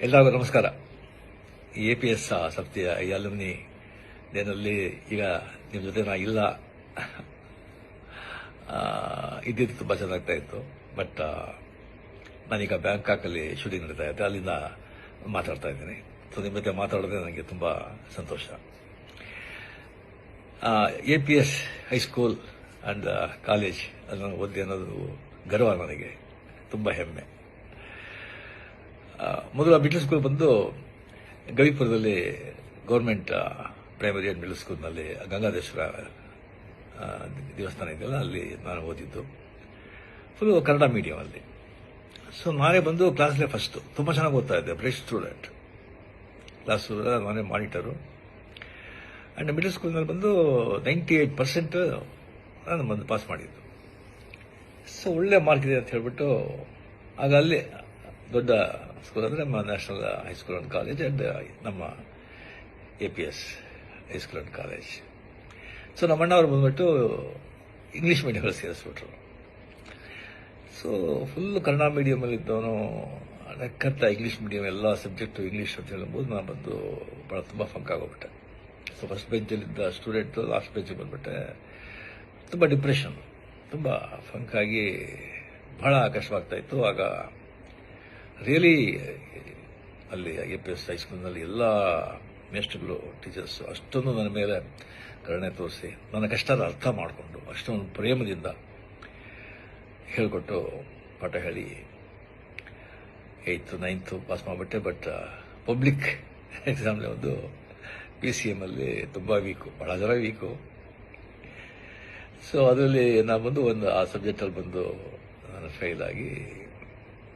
ಎಲ್ಲರಿಗೂ ನಮಸ್ಕಾರ. APS ಸಂಸ್ಥೆಯ ಈ ಅಲುಮಿನಿ ಡೇನಲ್ಲಿ ಈಗ ನಿಮ್ಮ ಜೊತೆ ನಾ ಇಲ್ಲ ಇದ್ದಿದ್ದು ತುಂಬ ಚೆನ್ನಾಗ್ತಾ ಇತ್ತು. ಬಟ್ ನಾನೀಗ ಬ್ಯಾಂಕಾಕಲ್ಲಿ ಶೂಟಿಂಗ್ ನಡೀತಾ ಇದ್ದೆ, ಅಲ್ಲಿಂದ ಮಾತಾಡ್ತಾ ಇದ್ದೀನಿ. ಸೊ ನಿಮ್ಮ ಜೊತೆ ಮಾತಾಡೋದೇ ನನಗೆ ತುಂಬ ಸಂತೋಷ. APS ಹೈಸ್ಕೂಲ್ ಆ್ಯಂಡ್ ಕಾಲೇಜ್ ಅದನ್ನು ಓದಿ ಅನ್ನೋದು ಗರ್ವ, ನನಗೆ ತುಂಬ ಹೆಮ್ಮೆ. ಮೊದಲು ಮಿಡ್ಲ್ ಸ್ಕೂಲ್ ಬಂದು ಗವಿಪುರದಲ್ಲಿ ಗೌರ್ಮೆಂಟ್ ಪ್ರೈಮರಿ ಆ್ಯಂಡ್ ಮಿಡ್ಲ್ ಸ್ಕೂಲ್ನಲ್ಲಿ ಗಂಗಾಧೇಶ್ವರ ದೇವಸ್ಥಾನ ಇದೆಯಲ್ಲ, ಅಲ್ಲಿ ನಾನು ಓದಿದ್ದು. ಫುಲ್ಲು ಕನ್ನಡ ಮೀಡಿಯಮಲ್ಲಿ. ಸೊ ನಾನೇ ಬಂದು ಕ್ಲಾಸ್ಲೇ ಫಸ್ಟು, ತುಂಬ ಚೆನ್ನಾಗಿ ಓದ್ತಾ ಇದ್ದೆ, ಬ್ರೈಟ್ ಸ್ಟೂಡೆಂಟ್. ಕ್ಲಾಸ್ ನಾನೇ ಮಾನಿಟರು. ಆ್ಯಂಡ್ ಮಿಡ್ಲ್ ಸ್ಕೂಲ್ನಲ್ಲಿ ಬಂದು 98% ನಾನು ಬಂದು ಪಾಸ್ ಮಾಡಿದ್ದು. ಸೊ ಒಳ್ಳೆ ಮಾರ್ಕ್ ಇದೆ ಅಂತ ಹೇಳಿಬಿಟ್ಟು ಆಗ ಅಲ್ಲಿ ದೊಡ್ಡ ಸ್ಕೂಲ್ ಅಂದರೆ ನಮ್ಮ national high school and college and ನಮ್ಮ APS high school and college. So ನಮ್ಮ ಅಣ್ಣವ್ರು ಬಂದ್ಬಿಟ್ಟು ಇಂಗ್ಲೀಷ್ ಮೀಡಿಯಮಲ್ಲಿ ಸೇರಿಸ್ಬಿಟ್ರು. ಸೊ ಫುಲ್ ಕನ್ನಡ ಮೀಡಿಯಮಲ್ಲಿದ್ದವನು ಕತ್ತ ಇಂಗ್ಲೀಷ್ ಮೀಡಿಯಮ್ ಎಲ್ಲ ಸಬ್ಜೆಕ್ಟು ಇಂಗ್ಲೀಷ್ ಅಂತ ಹೇಳ್ಬೋದು. ನಾನು ಬಂದು ಭಾಳ ತುಂಬ ಫಂಕ್ ಆಗೋಗ್ಬಿಟ್ಟೆ. ಸೊ ಫಸ್ಟ್ ಬೆಂಚಲ್ಲಿದ್ದ ಸ್ಟೂಡೆಂಟು ಲಾಸ್ಟ್ ಬೆಂಚಿಗೆ ಬಂದುಬಿಟ್ಟೆ. ತುಂಬ ಡಿಪ್ರೆಷನ್, ತುಂಬ ಫಂಕಾಗಿ ಬಹಳ ಕಷ್ಟವಾಗ್ತಾಯಿತ್ತು. ಆಗ ರಿಯಲಿ ಅಲ್ಲಿ APS ಹೈಸ್ಕೂಲ್ನಲ್ಲಿ ಎಲ್ಲ ಮೇಸ್ಟ್ರುಗಳು, ಟೀಚರ್ಸು ಅಷ್ಟೊಂದು ನನ್ನ ಮೇಲೆ ಕರುಣೆ ತೋರಿಸಿ ನನ್ನ ಕಷ್ಟದ ಅರ್ಥ ಮಾಡಿಕೊಂಡು ಅಷ್ಟೊಂದು ಪ್ರೇಮದಿಂದ ಹೇಳಿಕೊಟ್ಟು ಪಾಠ ಹೇಳಿ 8th 9th ಪಾಸ್ ಮಾಡಿಬಿಟ್ಟೆ. ಬಟ್ ಪಬ್ಲಿಕ್ ಎಕ್ಸಾಮ್ಲಿ ಒಂದು PCM ಅಲ್ಲಿ ತುಂಬ ವೀಕು, ಭಾಳ ಜನ ವೀಕು. ಸೊ ಅದರಲ್ಲಿ ನಾನು ಬಂದು ಆ ಸಬ್ಜೆಕ್ಟಲ್ಲಿ ಬಂದು ನಾನು ಫೇಲ್ ಆಗಿ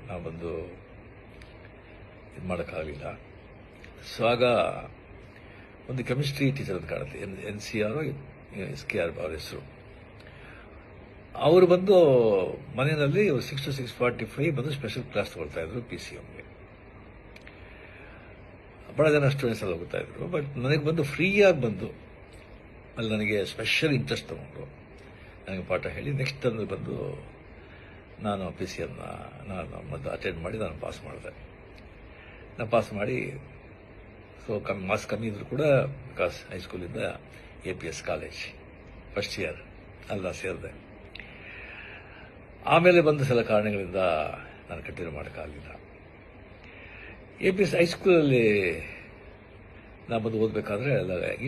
ನಾನು ಬಂದು ಇದು ಮಾಡೋಕ್ಕಾಗಲಿಲ್ಲ. ಸೊ ಆಗ ಒಂದು ಕೆಮಿಸ್ಟ್ರಿ ಟೀಚರ್ ಅಂತ ಕಾಣುತ್ತೆ, NCR SKR ಅವ್ರ ಹೆಸರು. ಅವರು ಬಂದು ಮನೆಯಲ್ಲಿ 6 to 6:45 ಬಂದು ಸ್ಪೆಷಲ್ ಕ್ಲಾಸ್ ತಗೊಳ್ತಾ ಇದ್ರು PCMಗೆ. ಭಾಳ ಜನ ಸ್ಟೂಡೆಂಟ್ಸ್ ಎಲ್ಲ ಹೋಗ್ತಾ ಇದ್ರು. ಬಟ್ ನನಗೆ ಬಂದು ಫ್ರೀಯಾಗಿ ಬಂದು ಅಲ್ಲಿ ನನಗೆ ಸ್ಪೆಷಲ್ ಇಂಟ್ರೆಸ್ಟ್ ತಗೊಂಡು ನನಗೆ ಪಾಠ ಹೇಳಿ ನೆಕ್ಸ್ಟ್ ತಂದು ಬಂದು ನಾನು PCMನ ನಾನು ಮೊದಲು ಅಟೆಂಡ್ ಮಾಡಿ ನಾನು ಪಾಸ್ ಮಾಡಿದೆ. ನಾನು ಪಾಸ್ ಮಾಡಿ ಸೊ ಮಾರ್ಕ್ಸ್ ಕಮ್ಮಿ ಇದ್ರೂ ಕೂಡ ಬಿಕಾಸ್ ಹೈಸ್ಕೂಲಿಂದ APS ಕಾಲೇಜ್ ಫಸ್ಟ್ ಇಯರ್ ಅಲ್ಲ ಸೇರಿದೆ. ಆಮೇಲೆ ಬಂದ ಸಲ ಕಾರಣಗಳಿಂದ ನಾನು ಕಂಟಿನ್ಯೂ ಮಾಡೋಕ್ಕಾಗಲಿಲ್ಲ. APS ಹೈಸ್ಕೂಲಲ್ಲಿ ನಾನು ಬಂದು ಓದಬೇಕಾದ್ರೆ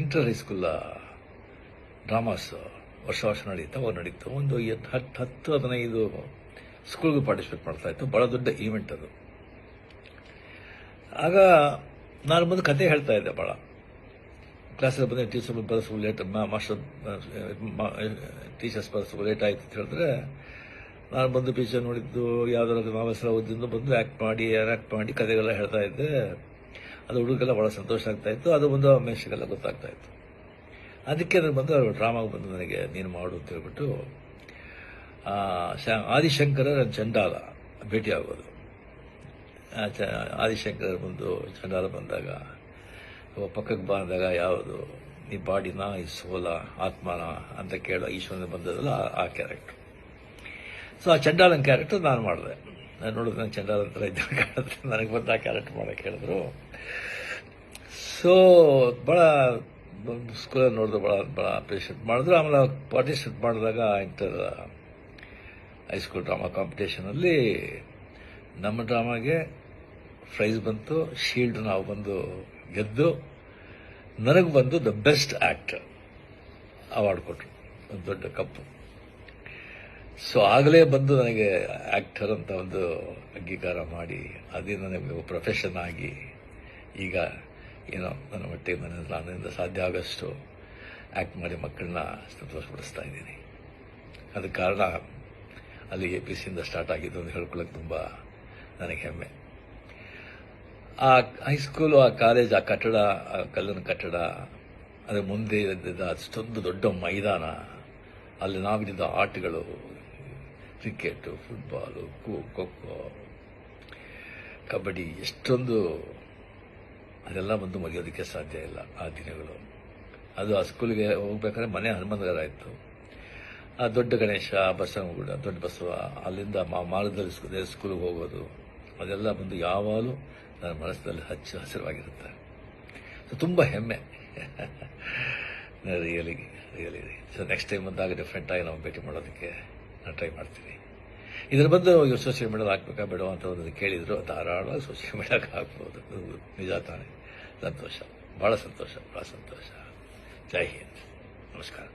ಇಂಟರ್ ಹೈಸ್ಕೂಲ್ ಡ್ರಾಮಾಸ್ ವರ್ಷ ನಡೀತು. ಒಂದು 10-15 ಸ್ಕೂಲ್ಗೆ ಪಾರ್ಟಿಸಿಪೇಟ್ ಮಾಡ್ತಾ ಇತ್ತು. ಭಾಳ ದೊಡ್ಡ ಈವೆಂಟ್ ಅದು. ಆಗ ನಾನು ಬಂದು ಕತೆ ಹೇಳ್ತಾ ಇದ್ದೆ. ಭಾಳ ಕ್ಲಾಸಲ್ಲಿ ಬಂದರೆ ಟೀಚರ್ ಬರೆಸು ಲೇಟ್, ಮಾಸ್ಟರ್ ಟೀಚರ್ಸ್ ಬರೆಸು ಲೇಟ್ ಆಯಿತು ಅಂತ ಹೇಳಿದ್ರೆ ನಾನು ಬಂದು ಪಿಕ್ಚರ್ ನೋಡಿದ್ದು ಯಾವುದಾದ್ರು ನಾವೆಸರ ಓದಿದ್ದು ಬಂದು ಆ್ಯಕ್ಟ್ ಮಾಡಿ ಕತೆಗೆಲ್ಲ ಹೇಳ್ತಾ ಇದ್ದೆ. ಅದು ಹುಡುಗರಿಗೆಲ್ಲ ಭಾಳ ಸಂತೋಷ ಆಗ್ತಾ ಇತ್ತು. ಅದು ಬಂದು ಮೇಷ್ಟ್ರಿಗೆಲ್ಲ ಗೊತ್ತಾಗ್ತಾ ಇತ್ತು. ಅದಕ್ಕೆ ನನಗೆ ಬಂದು ಡ್ರಾಮಾಗೆ ಬಂದು ನನಗೆ ನೀನು ಮಾಡು ಅಂತ ಹೇಳ್ಬಿಟ್ಟು ಆದಿಶಂಕರ ಚಂಡಾಲ ಭೇಟಿ ಆಗೋದು. ಆದಿಶಂಕರ್ ಬಂದು ಚಂಡಾಲ ಬಂದಾಗ ಪಕ್ಕಕ್ಕೆ ಬಂದಾಗ ಯಾವುದು ಈ ಬಾಡಿನ, ಈ ಸೋಲ, ಆತ್ಮನ ಅಂತ ಕೇಳೋ ಈಶ್ವರನ ಬಂದದಲ್ಲ ಆ ಕ್ಯಾರೆಕ್ಟರ್. ಸೊ ಆ ಚಂಡಾಲನ ಕ್ಯಾರೆಕ್ಟರ್ ನಾನು ಮಾಡಿದೆ. ನಾನು ನೋಡಿದ್ರೆ ನಾನು ಚಂಡಾಲ ಥರ ಇದ್ದ ಕಾಣುತ್ತೆ. ನನಗೆ ಬಂದು ಆ ಕ್ಯಾರೆಕ್ಟರ್ ಮಾಡೋಕ್ಕೆ ಹೇಳಿದ್ರು. ಸೊ ಭಾಳ ಸ್ಕೂಲಲ್ಲಿ ನೋಡಿದ್ರು, ಭಾಳ ಅಪ್ರಿಷಿಯೇಟ್ ಮಾಡಿದ್ರು. ಆಮೇಲೆ ಪಾರ್ಟಿಸಿಪೇಟ್ ಮಾಡಿದಾಗ ಇಂಟರ್ ಹೈಸ್ಕೂಲ್ ಡ್ರಾಮಾ ಕಾಂಪಿಟೇಷನಲ್ಲಿ ನಮ್ಮ ಡ್ರಾಮಾಗೆ ಪ್ರೈಸ್ ಬಂತು, ಶೀಲ್ಡ್ ನಾವು ಬಂದು ಗೆದ್ದು ನನಗೆ ಬಂದು ದ ಬೆಸ್ಟ್ ಆ್ಯಕ್ಟರ್ ಅವಾರ್ಡ್ ಕೊಟ್ಟರು, ಒಂದು ದೊಡ್ಡ ಕಪ್ಪು. ಸೊ ಆಗಲೇ ಬಂದು ನನಗೆ ಆ್ಯಕ್ಟರ್ ಅಂತ ಒಂದು ಅಂಗೀಕಾರ ಮಾಡಿ ಅದೇ ನನಗೆ ಪ್ರೊಫೆಷನ್ ಆಗಿ ಈಗ ಏನೋ ನನ್ನ ಮಟ್ಟಿಗೆ ನನ್ನಿಂದ ಸಾಧ್ಯ ಆಗೋಷ್ಟು ಆ್ಯಕ್ಟ್ ಮಾಡಿ ಮಕ್ಕಳನ್ನ ಸಂತೋಷಪಡಿಸ್ತಾ ಇದ್ದೀನಿ. ಅದಕ್ಕೆ ಕಾರಣ ಅಲ್ಲಿ APSಯಿಂದ ಸ್ಟಾರ್ಟ್ ಆಗಿದ್ದು ಅಂತ ಹೇಳ್ಕೊಳ್ಳೋಕೆ ತುಂಬ ನನಗೆ ಹೆಮ್ಮೆ. ಆ ಹೈಸ್ಕೂಲು, ಆ ಕಾಲೇಜ್, ಆ ಕಟ್ಟಡ, ಆ ಕಲ್ಲಿನ ಕಟ್ಟಡ, ಅದರ ಮುಂದೆ ಇದ್ದಿದ್ದ ಅಷ್ಟೊಂದು ದೊಡ್ಡ ಮೈದಾನ, ಅಲ್ಲಿ ನಾವಿದ್ದ ಆಟಗಳು, ಕ್ರಿಕೆಟು, ಫುಟ್ಬಾಲು, ಖೋ-ಖೋ, ಕಬಡ್ಡಿ, ಎಷ್ಟೊಂದು ಅದೆಲ್ಲ ಬಂದು ಮರೆಯೋದಕ್ಕೆ ಸಾಧ್ಯ ಇಲ್ಲ ಆ ದಿನಗಳು. ಅದು ಆ ಸ್ಕೂಲಿಗೆ ಹೋಗ್ಬೇಕಾದ್ರೆ ಮನೆ ಹನುಮಂತಗರ ಇತ್ತು. ಆ ದೊಡ್ಡ ಗಣೇಶ, ಬಸವನಗುಡ, ದೊಡ್ಡ ಬಸವ, ಅಲ್ಲಿಂದ ಮಾರ್ಗದಲ್ಲಿ ಸ್ಕೂಲಿಗೆ ಹೋಗೋದು, ಅದೆಲ್ಲ ಬಂದು ಯಾವಾಗಲೂ ನನ್ನ ಮನಸ್ಸಿನಲ್ಲಿ ಹಸಿರವಾಗಿರುತ್ತೆ. ಸೊ ತುಂಬ ಹೆಮ್ಮೆ. ರಿಯಲಿ ಸೊ ನೆಕ್ಸ್ಟ್ ಟೈಮ್ ಬಂದಾಗ ಡೆಫಿನೆಟಾಗಿ ನಾವು ಭೇಟಿ ಮಾಡೋದಕ್ಕೆ ನಾನು ಟ್ರೈ ಮಾಡ್ತೀನಿ. ಇದರ ಬಂದು ಇವರು ಸೋಷಿಯಲ್ ಮೀಡಿಯಾದಲ್ಲಿ ಹಾಕ್ಬೇಕಾ ಬೇಡ ಅಂತ ಒಂದು ಕೇಳಿದ್ರು. ಧಾರಾಳವಾಗಿ ಸೋಷಿಯಲ್ ಮೀಡಿಯಾಕ್ಕೆ ಹಾಕ್ಬೋದು. ನಿಜ ತಾನೆ. ಸಂತೋಷ, ಭಾಳ ಸಂತೋಷ. ಜೈ ಹಿಂದ್. ನಮಸ್ಕಾರ.